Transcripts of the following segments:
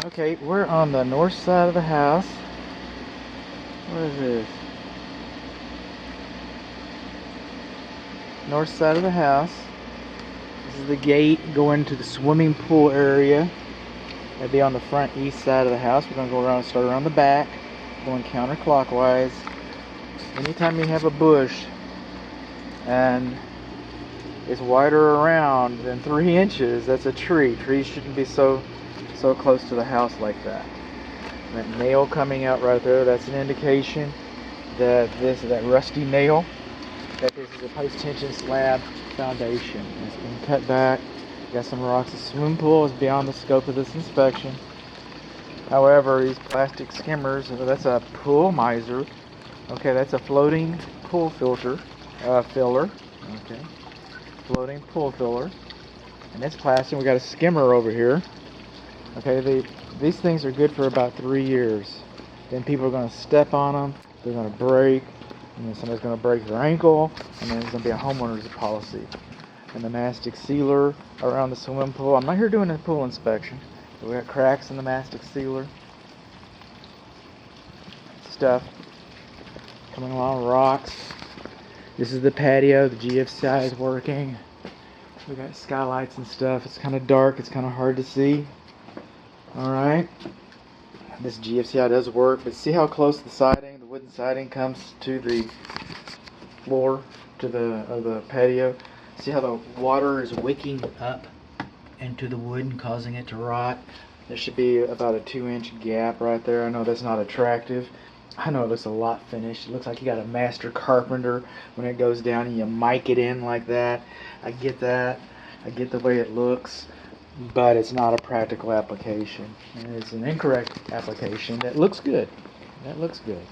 Okay, we're on the north side of the house. What is this? North side of the house. This is the gate going to the swimming pool area. That'd be on the front east side of the house. We're gonna go around and start around the back, going counterclockwise. Anytime you have a bush and it's wider around than 3 inches, that's a tree. Trees shouldn't be so close to the house like that. That nail coming out right there, that's an indication that that rusty nail, that this is a post-tension slab foundation. It's been cut back. Got some rocks. The swimming pool is beyond the scope of this inspection. However, these plastic skimmers, that's a pool miser. Okay, that's a floating pool filler. Okay, floating pool filler. And it's plastic. We got a skimmer over here. Okay, these things are good for about 3 years. Then people are going to step on them. They're going to break. And then somebody's going to break their ankle. And then there's going to be a homeowner's policy. And the mastic sealer around the swimming pool. I'm not here doing a pool inspection. But we got cracks in the mastic sealer. Stuff coming along, rocks. This is the patio. The GFCI is working. We got skylights and stuff. It's kind of dark. It's kind of hard to see. Alright, this GFCI does work, but see how close the wooden siding comes to the floor of the patio? See how the water is wicking up into the wood and causing it to rot? There should be about a 2-inch gap right there. I know that's not attractive. I know it looks a lot finished. It looks like you got a master carpenter when it goes down and you mic it in like that. I get that. I get the way it looks. But it's not a practical application. And it's an incorrect application that looks good. That looks good.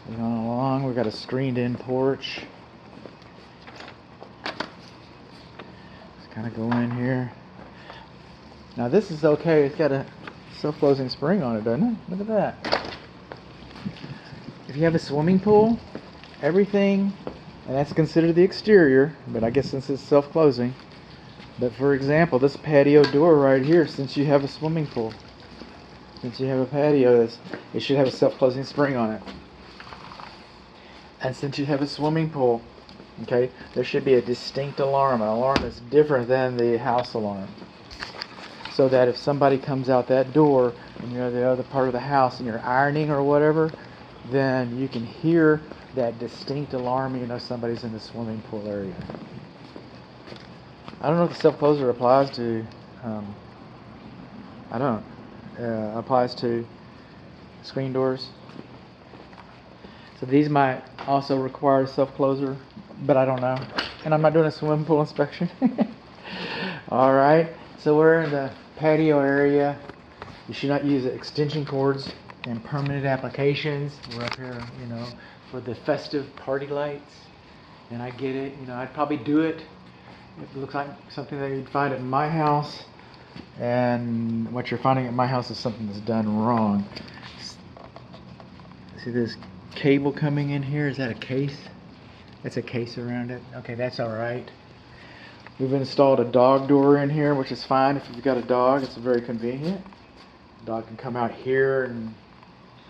Going along, we've got a screened-in porch. Let's kind of go in here. Now this is okay. It's got a self-closing spring on it, doesn't it? Look at that. If you have a swimming pool, everything, and that's considered the exterior, but I guess since it's self-closing. But for example, this patio door right here, since you have a swimming pool, since you have a patio, it should have a self-closing spring on it. And since you have a swimming pool, okay, there should be a distinct alarm, an alarm that's different than the house alarm. So that if somebody comes out that door and you're the other part of the house and you're ironing or whatever, then you can hear that distinct alarm, you know somebody's in the swimming pool area. I don't know if the self-closer applies to, applies to screen doors. So these might also require a self-closer, but I don't know. And I'm not doing a swimming pool inspection. Alright, so we're in the patio area. You should not use extension cords and permanent applications. We're up here, for the festive party lights. And I get it, I'd probably do it. It looks like something that you'd find at my house, and what you're finding at my house is something that's done wrong. See this cable coming in here? Is that a case? That's a case around it. Okay, that's alright. We've installed a dog door in here, which is fine if you've got a dog. It's very convenient. The dog can come out here and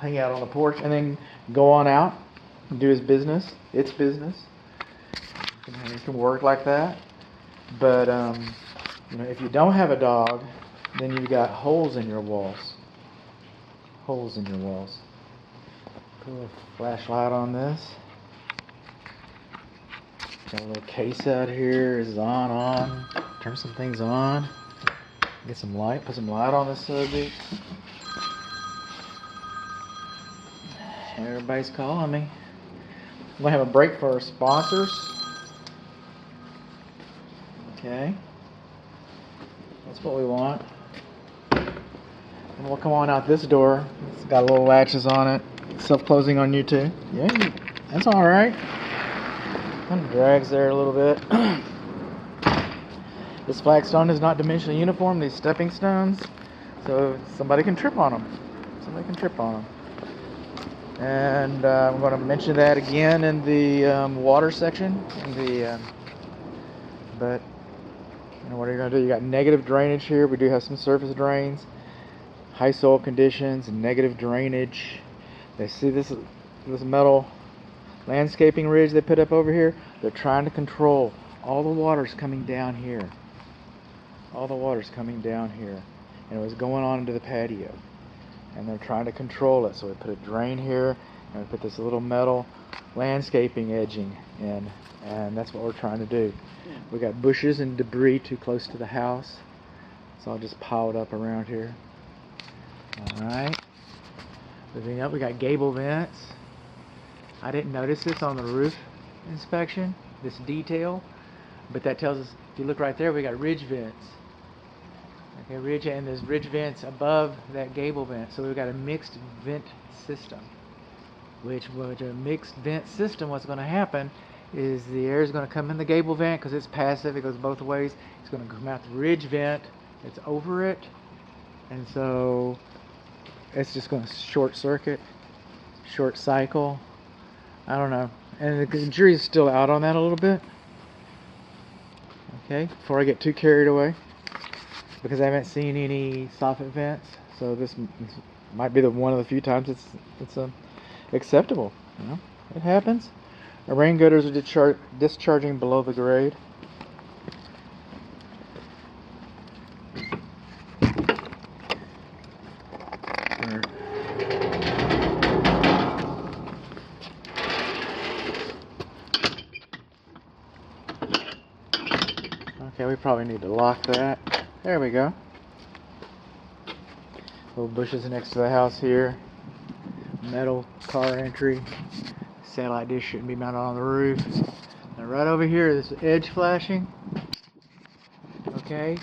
hang out on the porch and then go on out and do his business. It's business. It can work like that. But, if you don't have a dog, then you've got holes in your walls. Holes in your walls. Put a little flashlight on this. Got a little case out here. This is on. Turn some things on. Get some light. Put some light on this subject. Everybody's calling me. I'm going to have a break for our sponsors. Okay, that's what we want. And we'll come on out this door. It's got little latches on it. Self-closing on you too. Yeah, that's all right. Kind of drags there a little bit. This flagstone is not dimensionally uniform. These stepping stones, so somebody can trip on them. And I'm going to mention that again in the water section. But what are you going to do? You got negative drainage here. We do have some surface drains. high soil conditions, negative drainage. They see this metal landscaping ridge they put up over here. They're trying to control all the water's coming down here. All the water's coming down here, and it was going on into the patio, and they're trying to control it. So we put a drain here, and we put this little metal landscaping edging in, and that's what we're trying to do. We got bushes and debris too close to the house. It's all just piled up around here. Alright. Moving up, we got gable vents. I didn't notice this on the roof inspection, this detail, but that tells us, if you look right there, we got ridge vents. Okay, ridge, and there's ridge vents above that gable vent. So we've got a mixed vent system. Which with a mixed vent system, what's going to happen is the air is going to come in the gable vent because it's passive, it goes both ways. It's going to come out the ridge vent, it's over it, and so it's just going to short circuit, short cycle. I don't know, and the jury's still out on that a little bit. Okay, before I get too carried away, because I haven't seen any soffit vents, so this might be one of the few times it's acceptable. You know, it happens. Our rain gutters are discharging below the grade. Okay, we probably need to lock that. There we go. Little bushes next to the house here. Metal car entry. Satellite dish shouldn't be mounted on the roof. Now right over here, this edge flashing. Okay.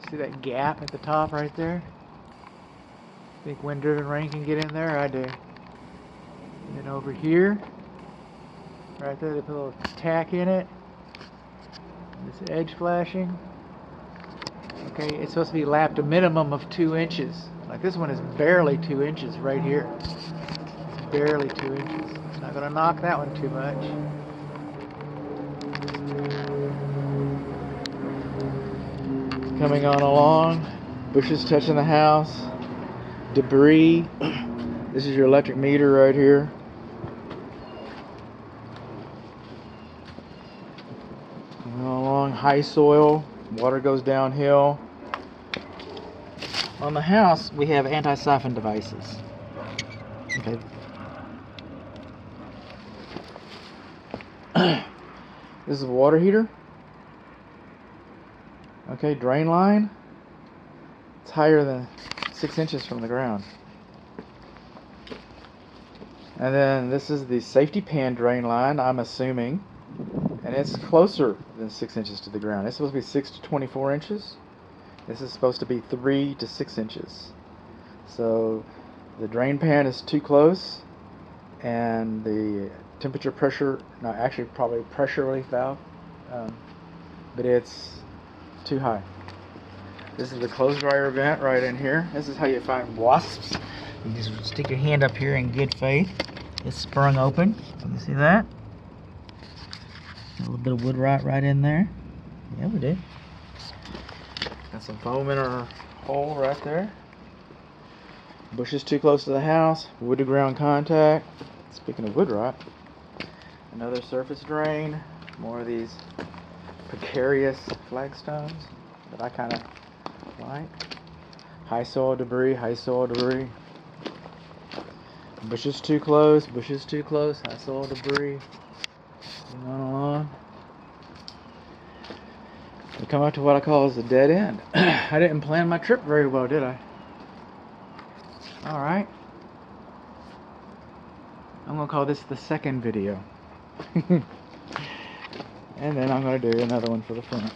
See that gap at the top right there? Think wind-driven rain can get in there? I do. And then over here, right there, they put a little tack in it. This edge flashing. Okay, it's supposed to be lapped a minimum of 2 inches. Like this one is barely 2 inches right here. It's barely 2 inches. It's not going to knock that one too much. Coming on along. Bushes touching the house. Debris. This is your electric meter right here. Coming along. High soil. Water goes downhill. On the house, we have anti-siphon devices. Okay. This is a water heater. Okay, drain line. It's higher than 6 inches from the ground. And then this is the safety pan drain line, I'm assuming. And it's closer than 6 inches to the ground. It's supposed to be 6 to 24 inches. This is supposed to be 3 to 6 inches. So the drain pan is too close, and the temperature pressure, no, actually probably pressure relief valve, but it's too high. This is the clothes dryer vent right in here. This is how you find wasps. You just stick your hand up here in good faith. It's sprung open. You see that? A little bit of wood rot right in there. Yeah, we did. Got some foam in our hole right there. Bushes too close to the house. Wood to ground contact. Speaking of wood rot, another surface drain. More of these precarious flagstones that I kind of like. High soil debris, high soil debris. Bushes too close, high soil debris. Going on. We come up to what I call as a dead end. I didn't plan my trip very well, did I? Alright. I'm going to call this the second video. And then I'm going to do another one for the front.